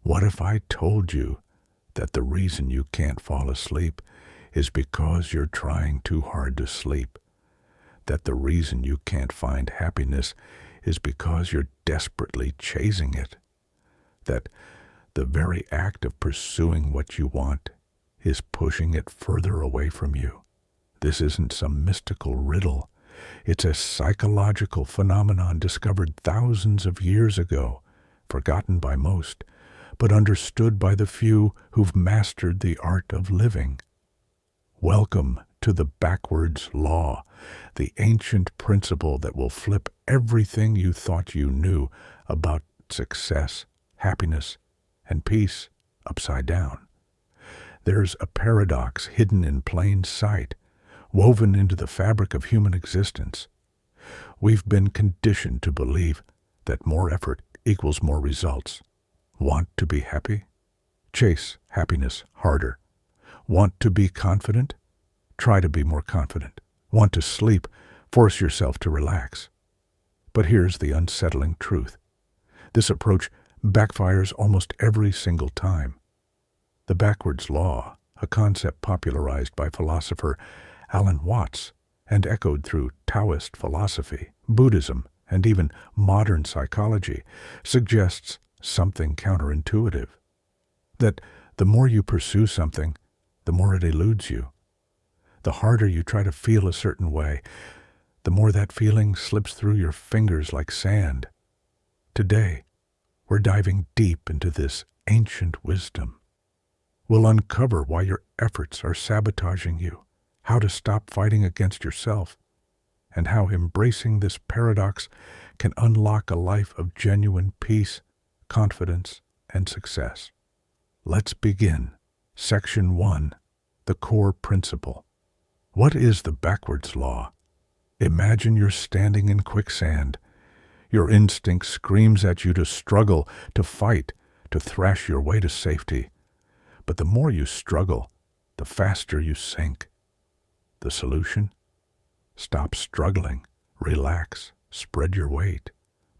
What if I told you that the reason you can't fall asleep is because you're trying too hard to sleep? That the reason you can't find happiness is because you're desperately chasing it? That the very act of pursuing what you want is pushing it further away from you? This isn't some mystical riddle. It's a psychological phenomenon discovered thousands of years ago, forgotten by most, but understood by the few who've mastered the art of living. Welcome to the backwards law, the ancient principle that will flip everything you thought you knew about success, happiness, and peace upside down. There's a paradox hidden in plain sight, woven into the fabric of human existence. We've been conditioned to believe that more effort equals more results. Want to be happy? Chase happiness harder. Want to be confident? Try to be more confident. Want to sleep? Force yourself to relax. But here's the unsettling truth. This approach backfires almost every single time. The backwards law, a concept popularized by philosopher Alan Watts and echoed through Taoist philosophy, Buddhism, and even modern psychology, suggests something counterintuitive. That the more you pursue something, the more it eludes you. The harder you try to feel a certain way, the more that feeling slips through your fingers like sand. Today, we're diving deep into this ancient wisdom. We'll uncover why your efforts are sabotaging you, how to stop fighting against yourself, and how embracing this paradox can unlock a life of genuine peace, confidence, and success. Let's begin. Section 1. The core principle. What is the backwards law? Imagine you're standing in quicksand. Your instinct screams at you to struggle, to fight, to thrash your way to safety. But the more you struggle, the faster you sink. The solution? Stop struggling, relax, spread your weight,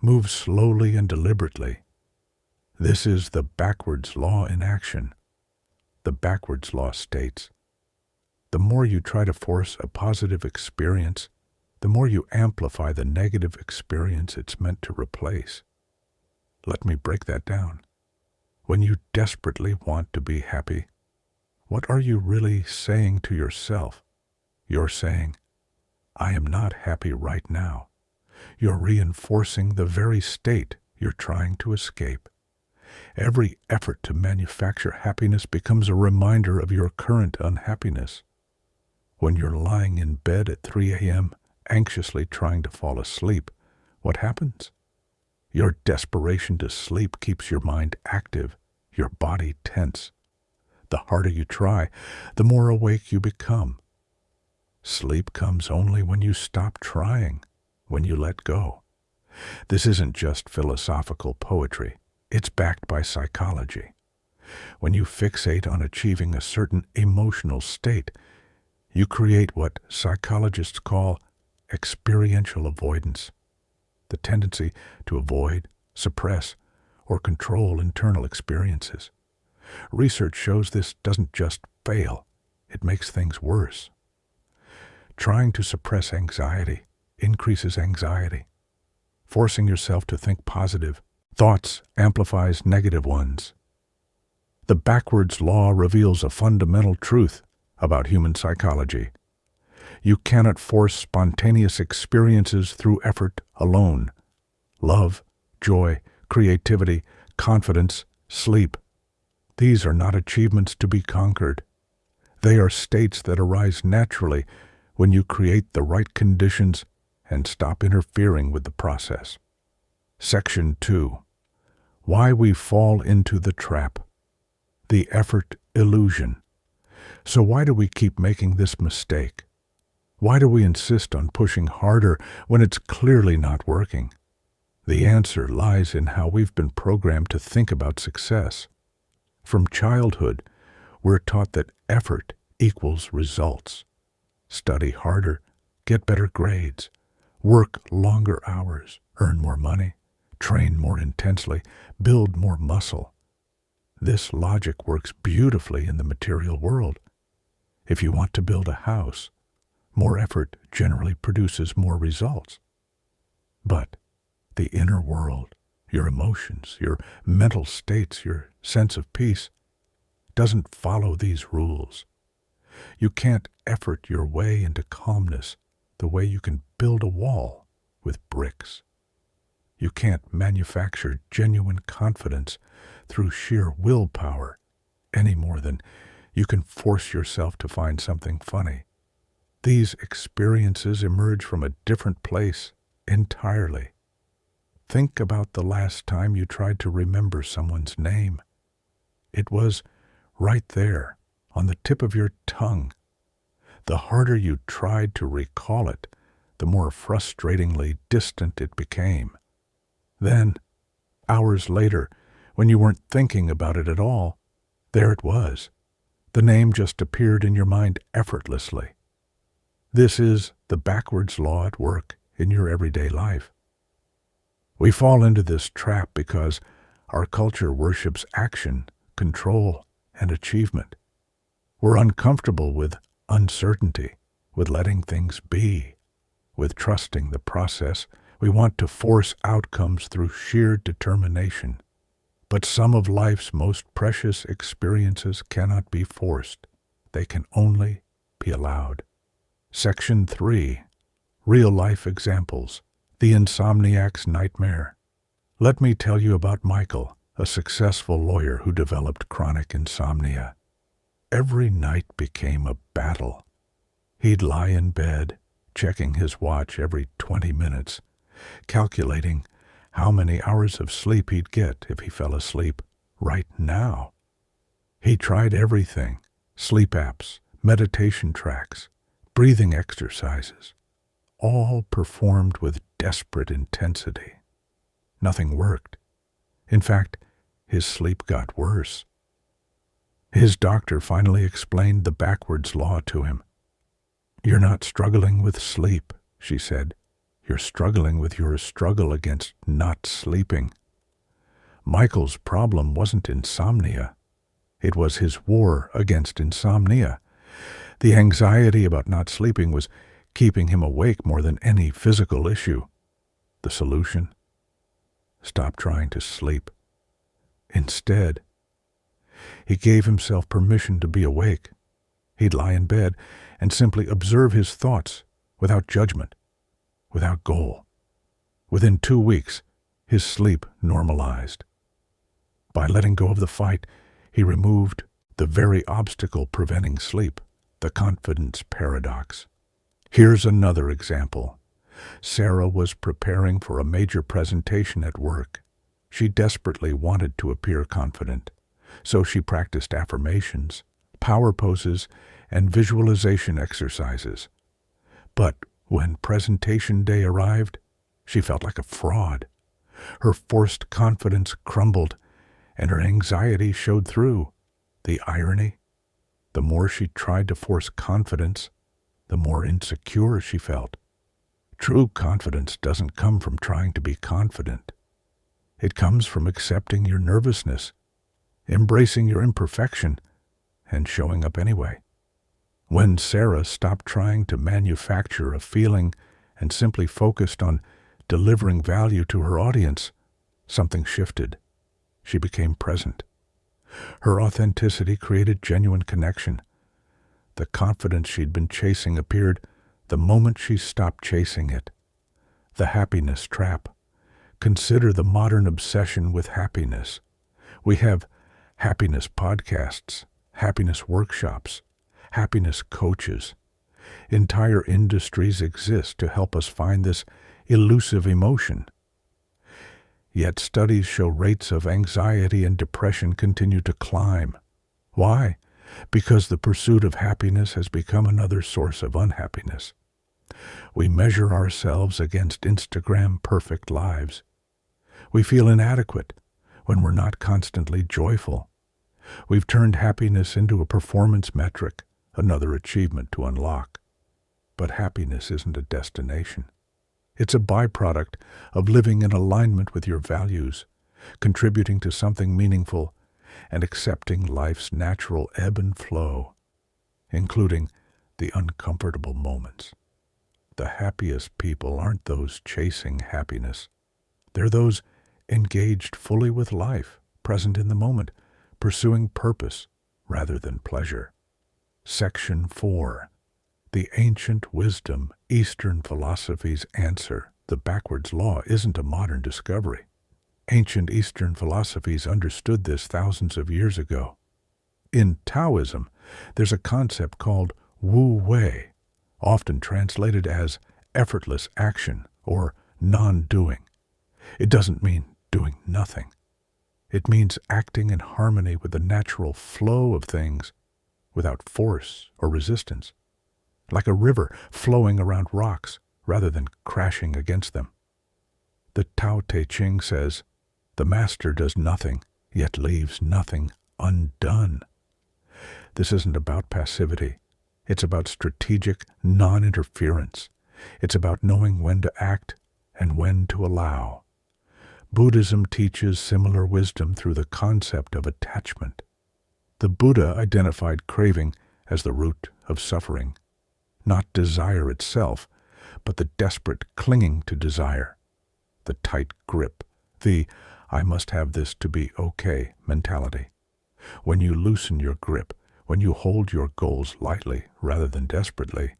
move slowly and deliberately. This is the backwards law in action. The backwards law states, the more you try to force a positive experience, the more you amplify the negative experience it's meant to replace. Let me break that down. When you desperately want to be happy, what are you really saying to yourself? You're saying, I am not happy right now. You're reinforcing the very state you're trying to escape. Every effort to manufacture happiness becomes a reminder of your current unhappiness. When you're lying in bed at 3 a.m., anxiously trying to fall asleep, what happens? Your desperation to sleep keeps your mind active, your body tense. The harder you try, the more awake you become. Sleep comes only when you stop trying, when you let go. This isn't just philosophical poetry. It's backed by psychology. When you fixate on achieving a certain emotional state, you create what psychologists call experiential avoidance, the tendency to avoid, suppress, or control internal experiences. Research shows this doesn't just fail, it makes things worse. Trying to suppress anxiety increases anxiety. Forcing yourself to think positive thoughts amplifies negative ones. The backwards law reveals a fundamental truth about human psychology. You cannot force spontaneous experiences through effort alone. Love, joy, creativity, confidence, sleep. These are not achievements to be conquered. They are states that arise naturally when you create the right conditions and stop interfering with the process. Section 2. Why we fall into the trap. The effort illusion. So why do we keep making this mistake? Why do we insist on pushing harder when it's clearly not working? The answer lies in how we've been programmed to think about success. From childhood, we're taught that effort equals results. Study harder, get better grades, work longer hours, earn more money, train more intensely, build more muscle. This logic works beautifully in the material world. If you want to build a house, more effort generally produces more results. But the inner world, your emotions, your mental states, your sense of peace, doesn't follow these rules. You can't effort your way into calmness the way you can build a wall with bricks. You can't manufacture genuine confidence through sheer willpower any more than you can force yourself to find something funny. These experiences emerge from a different place entirely. Think about the last time you tried to remember someone's name. It was right there, on the tip of your tongue. The harder you tried to recall it, the more frustratingly distant it became. Then, hours later, when you weren't thinking about it at all, there it was. The name just appeared in your mind effortlessly. This is the backwards law at work in your everyday life. We fall into this trap because our culture worships action, control, and achievement. We're uncomfortable with uncertainty, with letting things be, with trusting the process. We want to force outcomes through sheer determination. But some of life's most precious experiences cannot be forced. They can only be allowed. Section 3. Real-life examples. The insomniac's nightmare. Let me tell you about Michael, a successful lawyer who developed chronic insomnia. Every night became a battle. He'd lie in bed, checking his watch every 20 minutes, calculating how many hours of sleep he'd get if he fell asleep right now. He tried everything: sleep apps, meditation tracks, breathing exercises, all performed with desperate intensity. Nothing worked. In fact, his sleep got worse. His doctor finally explained the backwards law to him. "You're not struggling with sleep," she said. "You're struggling with your struggle against not sleeping." Michael's problem wasn't insomnia. It was his war against insomnia. The anxiety about not sleeping was keeping him awake more than any physical issue. The solution? Stop trying to sleep. Instead, he gave himself permission to be awake. He'd lie in bed and simply observe his thoughts without judgment, without goal. Within 2 weeks, his sleep normalized. By letting go of the fight, he removed the very obstacle preventing sleep, the confidence paradox. Here's another example. Sarah was preparing for a major presentation at work. She desperately wanted to appear confident, so she practiced affirmations, power poses, and visualization exercises. But when presentation day arrived, she felt like a fraud. Her forced confidence crumbled, and her anxiety showed through. The irony? The more she tried to force confidence, the more insecure she felt. True confidence doesn't come from trying to be confident. It comes from accepting your nervousness, embracing your imperfection, and showing up anyway. When Sarah stopped trying to manufacture a feeling and simply focused on delivering value to her audience, something shifted. She became present. Her authenticity created genuine connection. The confidence she'd been chasing appeared the moment she stopped chasing it. The happiness trap. Consider the modern obsession with happiness. We have happiness podcasts, happiness workshops, happiness coaches. Entire industries exist to help us find this elusive emotion. Yet studies show rates of anxiety and depression continue to climb. Why? Because the pursuit of happiness has become another source of unhappiness. We measure ourselves against Instagram perfect lives. We feel inadequate when we're not constantly joyful. We've turned happiness into a performance metric, another achievement to unlock. But happiness isn't a destination. It's a byproduct of living in alignment with your values, contributing to something meaningful, and accepting life's natural ebb and flow, including the uncomfortable moments. The happiest people aren't those chasing happiness. They're those engaged fully with life, present in the moment, pursuing purpose rather than pleasure. Section 4. The ancient wisdom Eastern philosophies answer the backwards law isn't a modern discovery. Ancient Eastern philosophies understood this thousands of years ago. In Taoism, there's a concept called Wu Wei, often translated as effortless action or non-doing. It doesn't mean doing nothing. It means acting in harmony with the natural flow of things without force or resistance, like a river flowing around rocks rather than crashing against them. The Tao Te Ching says, "The master does nothing, yet leaves nothing undone." This isn't about passivity. It's about strategic non-interference. It's about knowing when to act and when to allow. Buddhism teaches similar wisdom through the concept of attachment. The Buddha identified craving as the root of suffering, not desire itself, but the desperate clinging to desire, the tight grip, the "I must have this to be okay" mentality. When you loosen your grip, when you hold your goals lightly rather than desperately,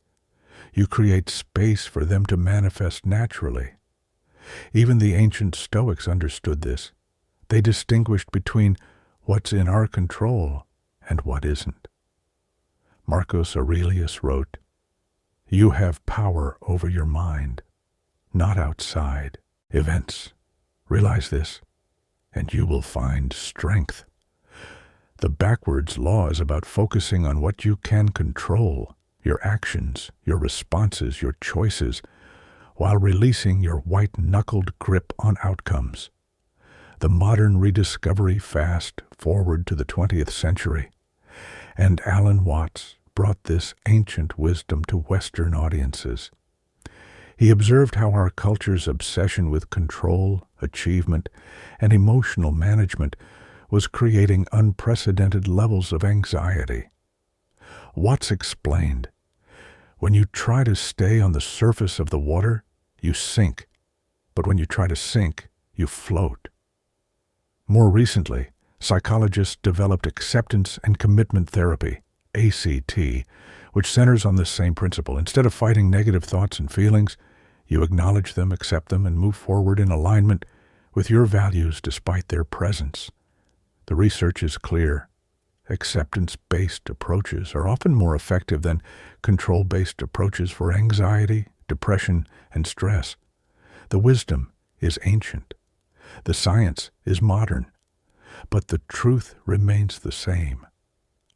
you create space for them to manifest naturally. Even the ancient Stoics understood this. They distinguished between what's in our control and what isn't. Marcus Aurelius wrote, "You have power over your mind, not outside events. Realize this, and you will find strength." The backwards law is about focusing on what you can control, your actions, your responses, your choices, while releasing your white-knuckled grip on outcomes. The modern rediscovery fast forward to the 20th century, and Alan Watts brought this ancient wisdom to Western audiences. He observed how our culture's obsession with control, achievement, and emotional management was creating unprecedented levels of anxiety. Watts explained, "When you try to stay on the surface of the water, you sink, but when you try to sink, you float." More recently, psychologists developed acceptance and commitment therapy, ACT, which centers on this same principle. Instead of fighting negative thoughts and feelings, you acknowledge them, accept them, and move forward in alignment with your values despite their presence. The research is clear. Acceptance-based approaches are often more effective than control-based approaches for anxiety, depression, and stress. The wisdom is ancient. The science is modern. But the truth remains the same.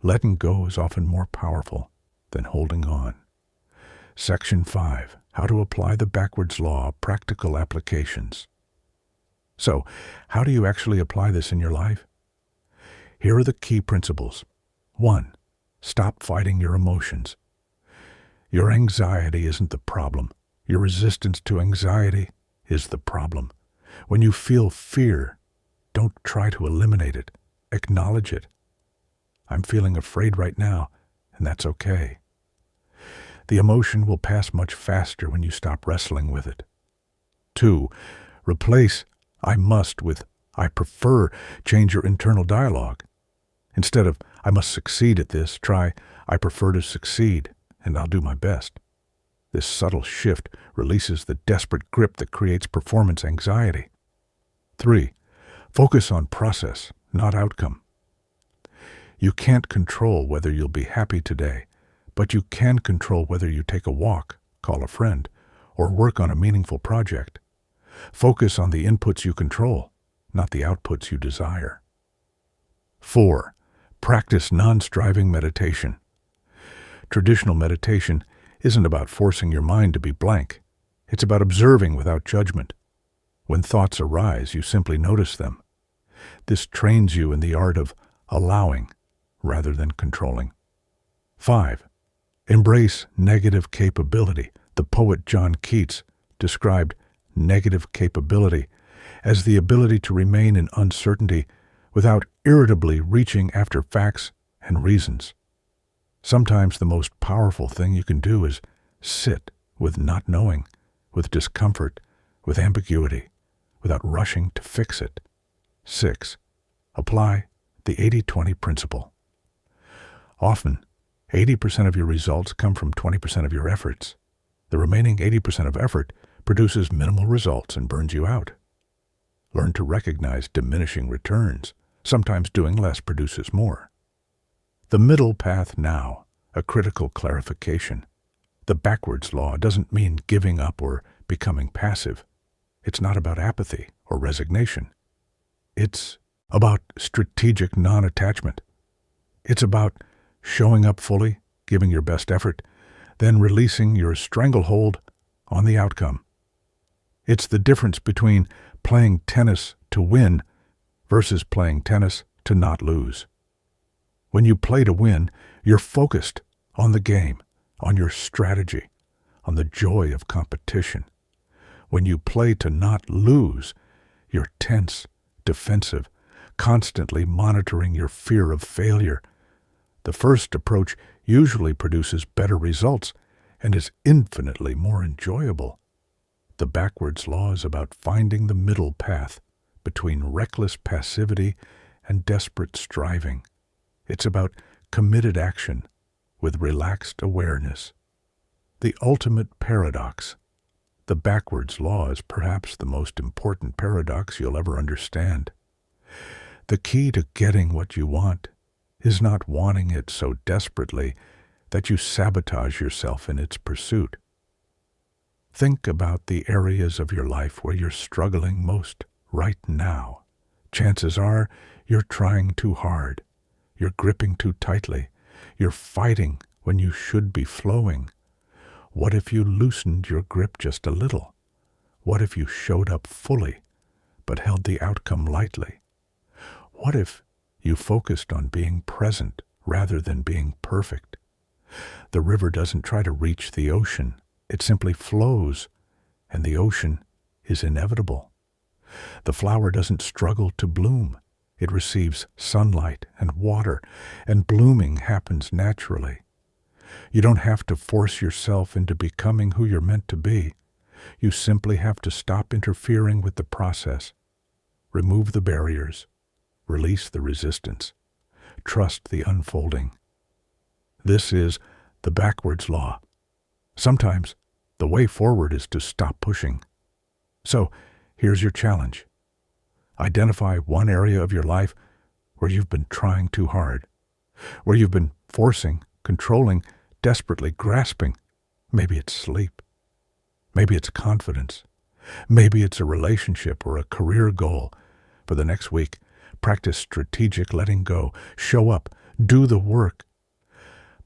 Letting go is often more powerful than holding on. Section 5. How to apply the backwards law, practical applications. So, how do you actually apply this in your life? Here are the key principles. 1. Stop fighting your emotions. Your anxiety isn't the problem. Your resistance to anxiety is the problem. When you feel fear, don't try to eliminate it. Acknowledge it. I'm feeling afraid right now, and that's okay. The emotion will pass much faster when you stop wrestling with it. 2. Replace "I must" with "I prefer." Change your internal dialogue. Instead of "I must succeed at this," try "I prefer to succeed, and I'll do my best." This subtle shift releases the desperate grip that creates performance anxiety. 3. Focus on process, not outcome. You can't control whether you'll be happy today, but you can control whether you take a walk, call a friend, or work on a meaningful project. Focus on the inputs you control, not the outputs you desire. 4. Practice non-striving meditation. Traditional meditation isn't about forcing your mind to be blank. It's about observing without judgment. When thoughts arise, you simply notice them. This trains you in the art of allowing rather than controlling. 5. Embrace negative capability. The poet John Keats described negative capability as the ability to remain in uncertainty without irritably reaching after facts and reasons. Sometimes the most powerful thing you can do is sit with not knowing, with discomfort, with ambiguity, without rushing to fix it. 6. Apply the 80-20 principle. Often, 80% of your results come from 20% of your efforts. The remaining 80% of effort produces minimal results and burns you out. Learn to recognize diminishing returns. Sometimes doing less produces more. The middle path now, a critical clarification. The backwards law doesn't mean giving up or becoming passive. It's not about apathy or resignation. It's about strategic non-attachment. It's about showing up fully, giving your best effort, then releasing your stranglehold on the outcome. It's the difference between playing tennis to win versus playing tennis to not lose. When you play to win, you're focused on the game, on your strategy, on the joy of competition. When you play to not lose, you're tense, defensive, constantly monitoring your fear of failure. The first approach usually produces better results and is infinitely more enjoyable. The backwards law is about finding the middle path between reckless passivity and desperate striving. It's about committed action with relaxed awareness. The ultimate paradox. The backwards law is perhaps the most important paradox you'll ever understand. The key to getting what you want is not wanting it so desperately that you sabotage yourself in its pursuit. Think about the areas of your life where you're struggling most right now. Chances are you're trying too hard. You're gripping too tightly. You're fighting when you should be flowing. What if you loosened your grip just a little? What if you showed up fully, but held the outcome lightly? What if you focused on being present rather than being perfect? The river doesn't try to reach the ocean. It simply flows, and the ocean is inevitable. The flower doesn't struggle to bloom. It receives sunlight and water, and blooming happens naturally. You don't have to force yourself into becoming who you're meant to be. You simply have to stop interfering with the process. Remove the barriers. Release the resistance. Trust the unfolding. This is the backwards law. Sometimes the way forward is to stop pushing. So, here's your challenge. Identify one area of your life where you've been trying too hard, where you've been forcing, controlling, desperately grasping. Maybe it's sleep. Maybe it's confidence. Maybe it's a relationship or a career goal. For the next week, practice strategic letting go. Show up. Do the work.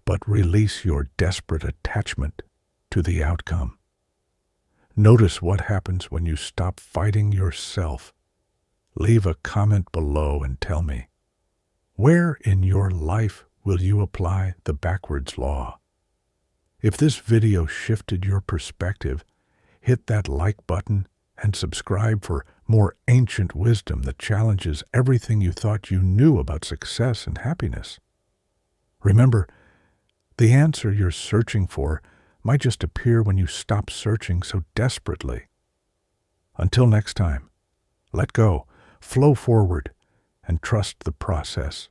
But release your desperate attachment to the outcome. Notice what happens when you stop fighting yourself. Leave a comment below and tell me, where in your life will you apply the backwards law? If this video shifted your perspective, hit that like button and subscribe for more ancient wisdom that challenges everything you thought you knew about success and happiness. Remember, the answer you're searching for might just appear when you stop searching so desperately. Until next time, let go, flow forward, and trust the process.